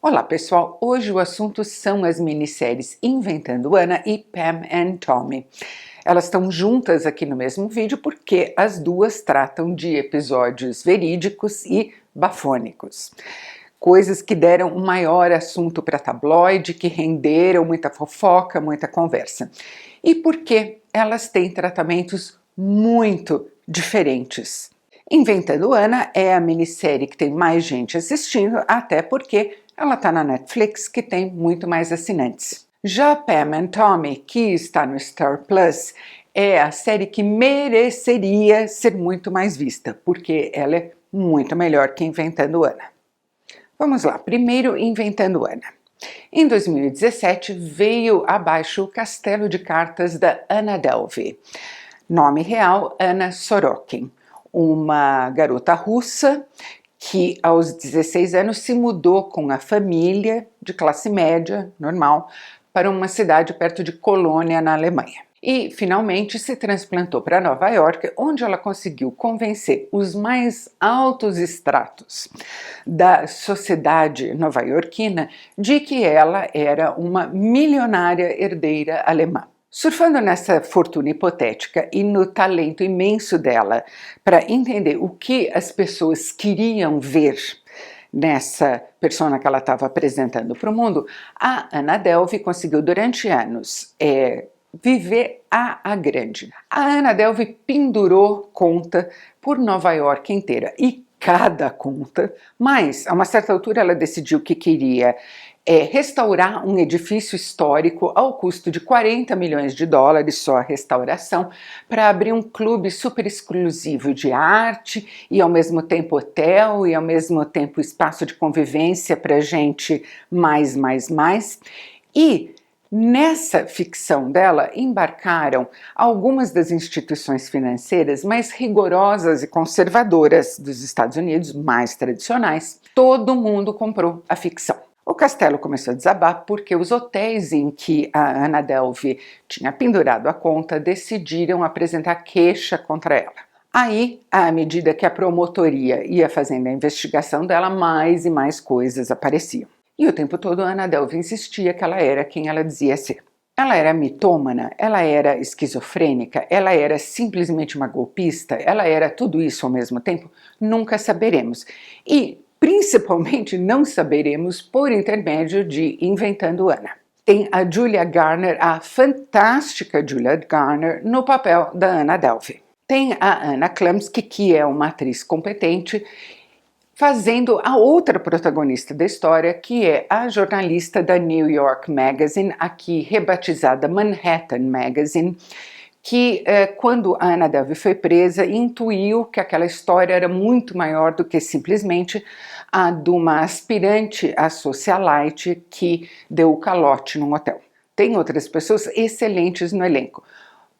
Olá pessoal, hoje o assunto são as minisséries Inventando Anna e Pam and Tommy. Elas estão juntas aqui no mesmo vídeo porque as duas tratam de episódios verídicos e bafônicos. Coisas que deram um maior assunto para tabloide, que renderam muita fofoca, muita conversa. E porque elas têm tratamentos muito diferentes. Inventando Anna é a minissérie que tem mais gente assistindo, até porque ela está na Netflix, que tem muito mais assinantes. Já Pam and Tommy, que está no Star Plus, é a série que mereceria ser muito mais vista, porque ela é muito melhor que Inventando Anna. Vamos lá, primeiro Inventando Anna. Em 2017 veio abaixo o castelo de cartas da Anna Delvey. Nome real, Anna Sorokin, uma garota russa que aos 16 anos se mudou com a família de classe média, normal, para uma cidade perto de Colônia, na Alemanha. E finalmente se transplantou para Nova York, onde ela conseguiu convencer os mais altos estratos da sociedade nova-iorquina de que ela era uma milionária herdeira alemã. Surfando nessa fortuna hipotética e no talento imenso dela para entender o que as pessoas queriam ver nessa persona que ela estava apresentando para o mundo, a Anna Delvey conseguiu durante anos viver a grande. A Anna Delvey pendurou conta por Nova York inteira e cada conta, mas a uma certa altura ela decidiu que queria restaurar um edifício histórico ao custo de 40 milhões de dólares só a restauração, para abrir um clube super exclusivo de arte e ao mesmo tempo hotel e ao mesmo tempo espaço de convivência para gente mais. E nessa ficção dela embarcaram algumas das instituições financeiras mais rigorosas e conservadoras dos Estados Unidos, mais tradicionais. Todo mundo comprou a ficção. O castelo começou a desabar porque os hotéis em que a Anna Delvey tinha pendurado a conta decidiram apresentar queixa contra ela. Aí, à medida que a promotoria ia fazendo a investigação dela, mais e mais coisas apareciam. E o tempo todo a Anna Delvey insistia que ela era quem ela dizia ser. Ela era mitômana, ela era esquizofrênica, ela era simplesmente uma golpista, ela era tudo isso ao mesmo tempo? Nunca saberemos. E principalmente não saberemos por intermédio de Inventando Anna. Tem a Julia Garner, a fantástica Julia Garner, no papel da Anna Delvey. Tem a Anna Chlumsky, que é uma atriz competente, fazendo a outra protagonista da história, que é a jornalista da New York Magazine, aqui rebatizada Manhattan Magazine, que quando a Anna Delvey foi presa, intuiu que aquela história era muito maior do que simplesmente a de uma aspirante a socialite que deu o calote num hotel. Tem outras pessoas excelentes no elenco.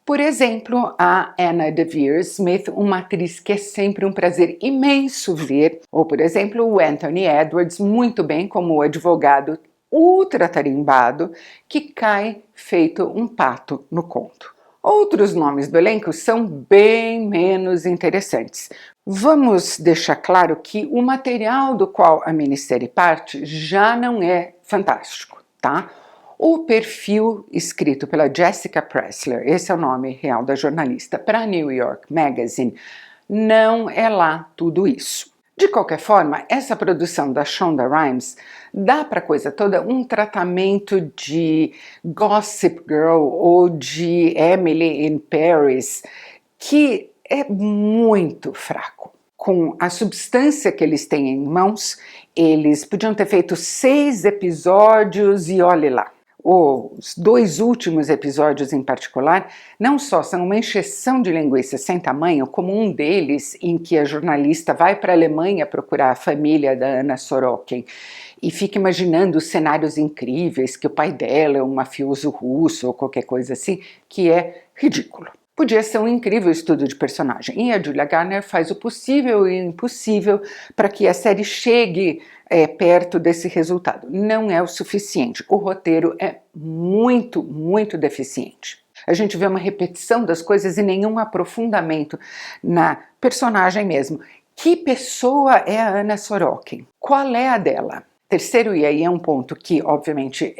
Por exemplo, a Anna Deavere Smith, uma atriz que é sempre um prazer imenso ver, ou por exemplo o Anthony Edwards, muito bem como o advogado ultra tarimbado que cai feito um pato no conto. Outros nomes do elenco são bem menos interessantes. Vamos deixar claro que o material do qual a minissérie parte já não é fantástico, tá? O perfil escrito pela Jessica Pressler, esse é o nome real da jornalista, para a New York Magazine, não é lá tudo isso. De qualquer forma, essa produção da Shonda Rhimes dá para a coisa toda um tratamento de Gossip Girl ou de Emily in Paris que é muito fraco. Com a substância que eles têm em mãos, eles podiam ter feito 6 episódios e olhe lá. Os 2 últimos episódios em particular não só são uma encheção de linguiça sem tamanho, como um deles em que a jornalista vai para a Alemanha procurar a família da Anna Sorokin e fica imaginando cenários incríveis, que o pai dela é um mafioso russo ou qualquer coisa assim, que é ridículo. Podia ser um incrível estudo de personagem, e a Julia Garner faz o possível e o impossível para que a série chegue perto desse resultado. Não é o suficiente, o roteiro é muito deficiente. A gente vê uma repetição das coisas e nenhum aprofundamento na personagem mesmo. Que pessoa é a Anna Sorokin? Qual é a dela? Terceiro, e aí é um ponto que obviamente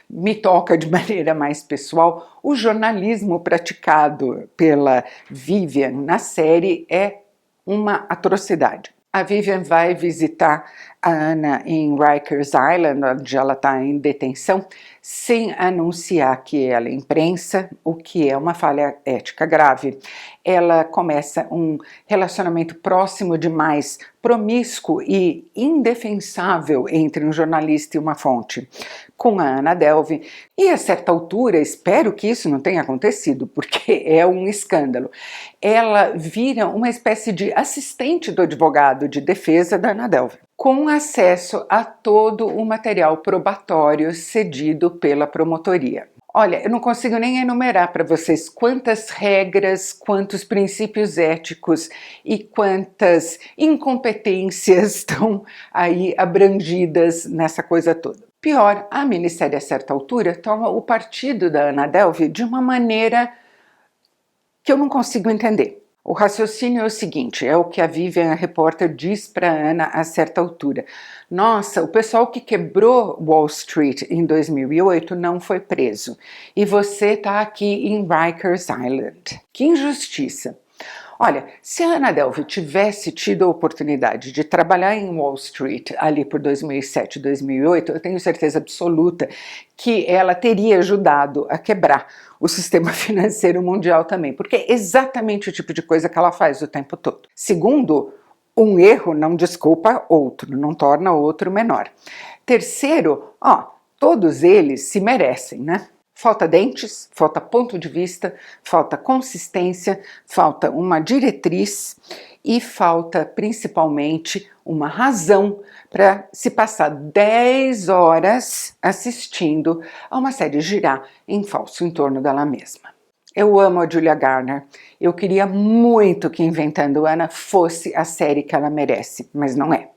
me toca de maneira mais pessoal, o jornalismo praticado pela Vivian na série é uma atrocidade. A Vivian vai visitar a Anna em Rikers Island, onde ela está em detenção, sem anunciar que ela é imprensa, o que é uma falha ética grave. Ela começa um relacionamento próximo demais, promíscuo e indefensável entre um jornalista e uma fonte, com a Anna Delvey, e a certa altura, espero que isso não tenha acontecido, porque é um escândalo, ela vira uma espécie de assistente do advogado de defesa da Anna Delvey, com acesso a todo o material probatório cedido pela promotoria. Olha, eu não consigo nem enumerar para vocês quantas regras, quantos princípios éticos e quantas incompetências estão aí abrangidas nessa coisa toda. Pior, a minissérie a certa altura toma o partido da Anna Delvey de uma maneira que eu não consigo entender. O raciocínio é o seguinte, é o que a Vivian, a repórter, diz para a Anna a certa altura. Nossa, o pessoal que quebrou Wall Street em 2008 não foi preso. E você está aqui em Rikers Island. Que injustiça! Olha, se a Anna Delvey tivesse tido a oportunidade de trabalhar em Wall Street ali por 2007, 2008, eu tenho certeza absoluta que ela teria ajudado a quebrar o sistema financeiro mundial também, porque é exatamente o tipo de coisa que ela faz o tempo todo. Segundo, um erro não desculpa outro, não torna outro menor. Terceiro, todos eles se merecem, né? Falta dentes, falta ponto de vista, falta consistência, falta uma diretriz e falta principalmente uma razão para se passar 10 horas assistindo a uma série girar em falso em torno dela mesma. Eu amo a Julia Garner, eu queria muito que Inventando Anna fosse a série que ela merece, mas não é.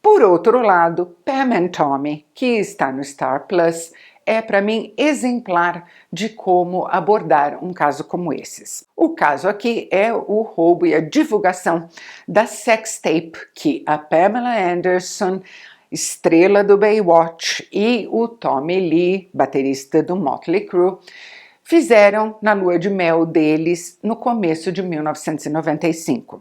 Por outro lado, Pam and Tommy, que está no Star Plus, é para mim exemplar de como abordar um caso como esses. O caso aqui é o roubo e a divulgação da sextape que a Pamela Anderson, estrela do Baywatch, e o Tommy Lee, baterista do Motley Crue, fizeram na lua de mel deles no começo de 1995.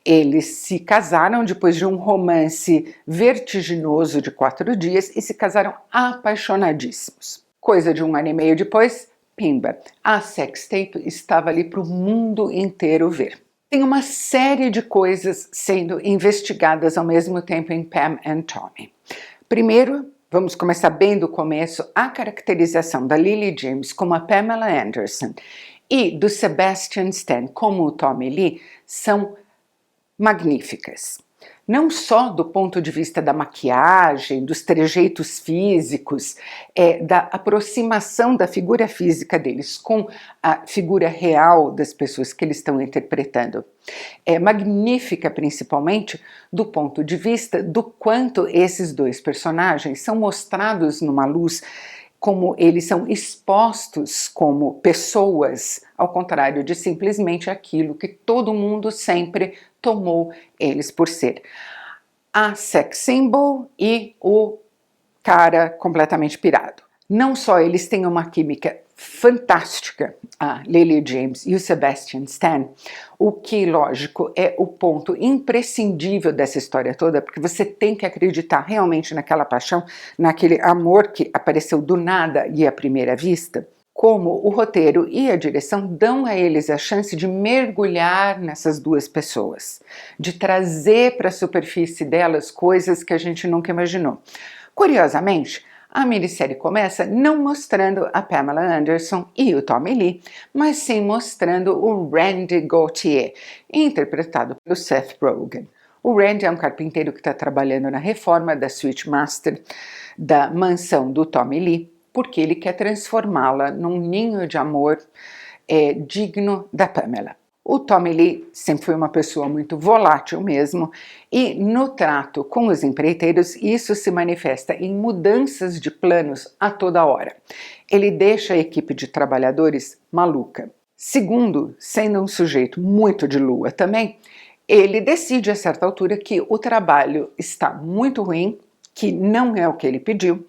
Eles se casaram depois de um romance vertiginoso de 4 dias e se casaram apaixonadíssimos. Coisa de 1 ano e meio depois, pimba, a sextape estava ali para o mundo inteiro ver. Tem uma série de coisas sendo investigadas ao mesmo tempo em Pam and Tommy. Primeiro, vamos começar bem do começo, a caracterização da Lily James como a Pamela Anderson e do Sebastian Stan como o Tommy Lee são magníficas. Não só do ponto de vista da maquiagem, dos trejeitos físicos, da aproximação da figura física deles com a figura real das pessoas que eles estão interpretando. É magnífica principalmente do ponto de vista do quanto esses dois personagens são mostrados numa luz, como eles são expostos como pessoas, ao contrário de simplesmente aquilo que todo mundo sempre tomou eles por ser. A sex symbol e o cara completamente pirado. Não só eles têm uma química fantástica, a Lily James e o Sebastian Stan, o que, lógico, é o ponto imprescindível dessa história toda, porque você tem que acreditar realmente naquela paixão, naquele amor que apareceu do nada e à primeira vista, como o roteiro e a direção dão a eles a chance de mergulhar nessas duas pessoas, de trazer para a superfície delas coisas que a gente nunca imaginou. Curiosamente, a minissérie começa não mostrando a Pamela Anderson e o Tommy Lee, mas sim mostrando o Randy Gauthier, interpretado pelo Seth Rogen. O Randy é um carpinteiro que está trabalhando na reforma da Suite Master da mansão do Tommy Lee, porque ele quer transformá-la num ninho de amor digno da Pamela. O Tommy Lee sempre foi uma pessoa muito volátil mesmo, e no trato com os empreiteiros isso se manifesta em mudanças de planos a toda hora. Ele deixa a equipe de trabalhadores maluca. Segundo, sendo um sujeito muito de lua também, ele decide a certa altura que o trabalho está muito ruim que não é o que ele pediu,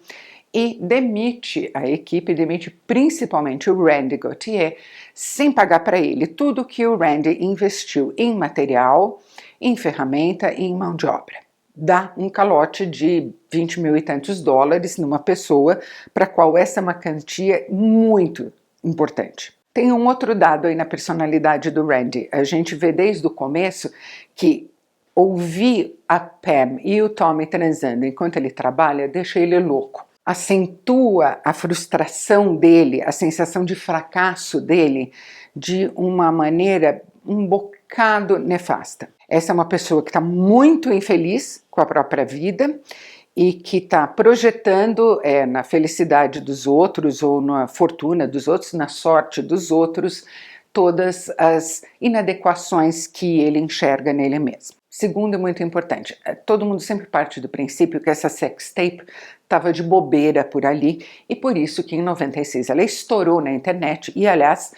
e demite a equipe, demite principalmente o Randy Gauthier, sem pagar para ele tudo que o Randy investiu em material, em ferramenta e em mão de obra. Dá um calote de 20 mil e tantos dólares numa pessoa para a qual essa é uma quantia muito importante. Tem um outro dado aí na personalidade do Randy. A gente vê desde o começo que ouvir a Pam e o Tommy transando enquanto ele trabalha deixa ele louco. Acentua a frustração dele, a sensação de fracasso dele de uma maneira um bocado nefasta. Essa é uma pessoa que está muito infeliz com a própria vida e que está projetando na felicidade dos outros ou na fortuna dos outros, na sorte dos outros, todas as inadequações que ele enxerga nele mesmo. Segundo, e muito importante, todo mundo sempre parte do princípio que essa sex tape estava de bobeira por ali e por isso que em 96 ela estourou na internet e, aliás,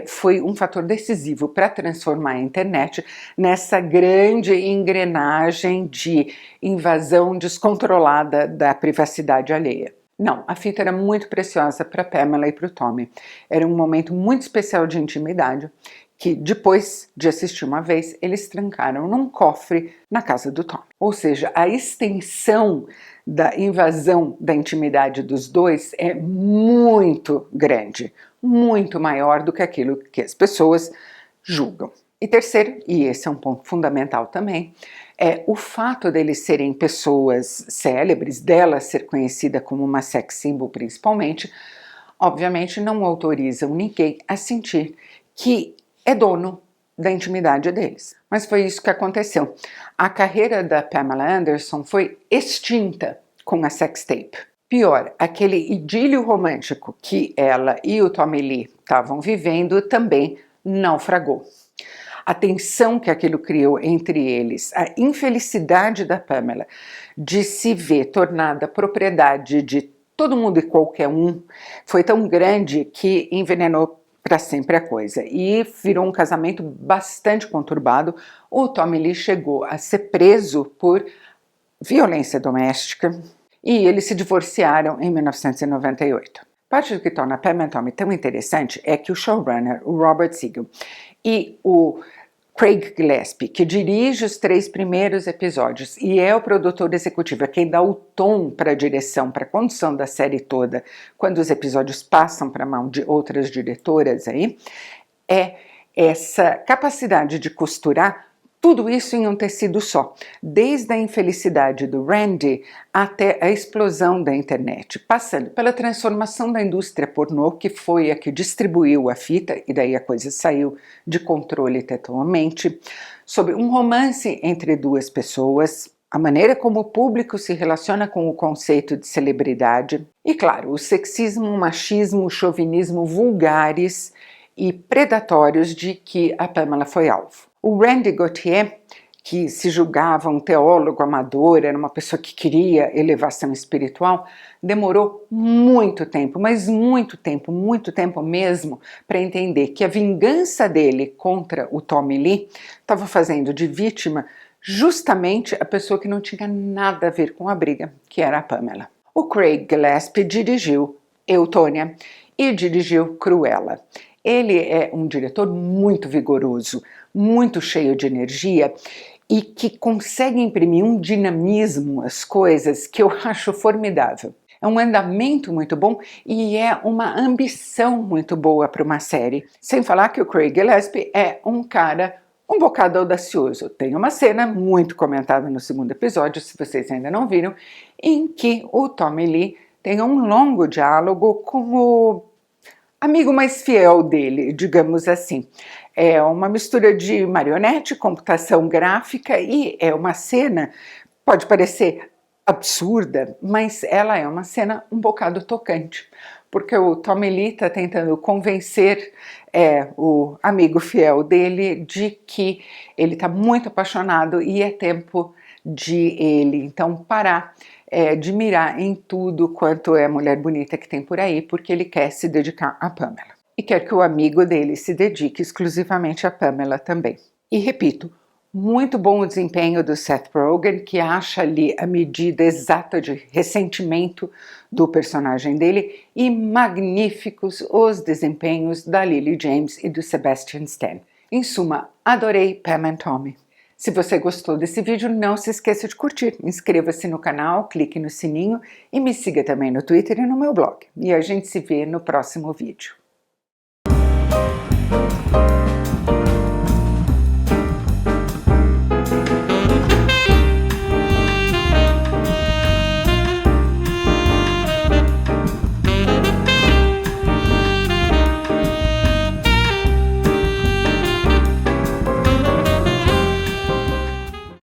foi um fator decisivo para transformar a internet nessa grande engrenagem de invasão descontrolada da privacidade alheia. Não, a fita era muito preciosa para Pamela e para o Tommy. Era um momento muito especial de intimidade que, depois de assistir uma vez, eles trancaram num cofre na casa do Tommy. Ou seja, a extensão da invasão da intimidade dos dois é muito grande, muito maior do que aquilo que as pessoas julgam. E terceiro, e esse é um ponto fundamental também, é o fato deles serem pessoas célebres, dela ser conhecida como uma sex symbol principalmente, obviamente não autorizam ninguém a sentir que é dono da intimidade deles. Mas foi isso que aconteceu. A carreira da Pamela Anderson foi extinta com a sex tape. Pior, aquele idílio romântico que ela e o Tommy Lee estavam vivendo também naufragou. A tensão que aquilo criou entre eles, a infelicidade da Pamela de se ver tornada propriedade de todo mundo e qualquer um, foi tão grande que envenenou para sempre a coisa e virou um casamento bastante conturbado. O Tommy Lee chegou a ser preso por violência doméstica e eles se divorciaram em 1998. Parte do que torna Pam and Tommy tão interessante é que o showrunner, o Robert Siegel, e o Craig Gillespie, que dirige os 3 primeiros episódios e é o produtor executivo, é quem dá o tom para a direção, para a condução da série toda, quando os episódios passam para a mão de outras diretoras aí, é essa capacidade de costurar tudo isso em um tecido só, desde a infelicidade do Randy até a explosão da internet, passando pela transformação da indústria pornô, que foi a que distribuiu a fita, e daí a coisa saiu de controle totalmente, sobre um romance entre 2 pessoas, a maneira como o público se relaciona com o conceito de celebridade, e claro, o sexismo, o machismo, o chauvinismo vulgares e predatórios de que a Pamela foi alvo. O Randy Gauthier, que se julgava um teólogo amador, era uma pessoa que queria elevação espiritual, demorou muito tempo, mas muito tempo mesmo, para entender que a vingança dele contra o Tommy Lee estava fazendo de vítima justamente a pessoa que não tinha nada a ver com a briga, que era a Pamela. O Craig Gillespie dirigiu Eutônia e dirigiu Cruella. Ele é um diretor muito vigoroso, muito cheio de energia e que consegue imprimir um dinamismo às coisas que eu acho formidável. É um andamento muito bom e é uma ambição muito boa para uma série. Sem falar que o Craig Gillespie é um cara um bocado audacioso. Tem uma cena muito comentada no 2º episódio, se vocês ainda não viram, em que o Tommy Lee tem um longo diálogo com o amigo mais fiel dele, digamos assim. É uma mistura de marionete, computação gráfica e é uma cena, pode parecer absurda, mas ela é uma cena um bocado tocante, porque o Tommy Lee está tentando convencer o amigo fiel dele de que ele está muito apaixonado e é tempo de ele então parar de mirar em tudo quanto é mulher bonita que tem por aí, porque ele quer se dedicar a Pamela. E quer que o amigo dele se dedique exclusivamente a Pamela também. E repito, Muito bom o desempenho do Seth Rogen, que acha ali a medida exata de ressentimento do personagem dele, e magníficos os desempenhos da Lily James e do Sebastian Stan. Em suma, adorei Pam and Tommy. Se você gostou desse vídeo, não se esqueça de curtir, inscreva-se no canal, clique no sininho e me siga também no Twitter e no meu blog. E a gente se vê no próximo vídeo.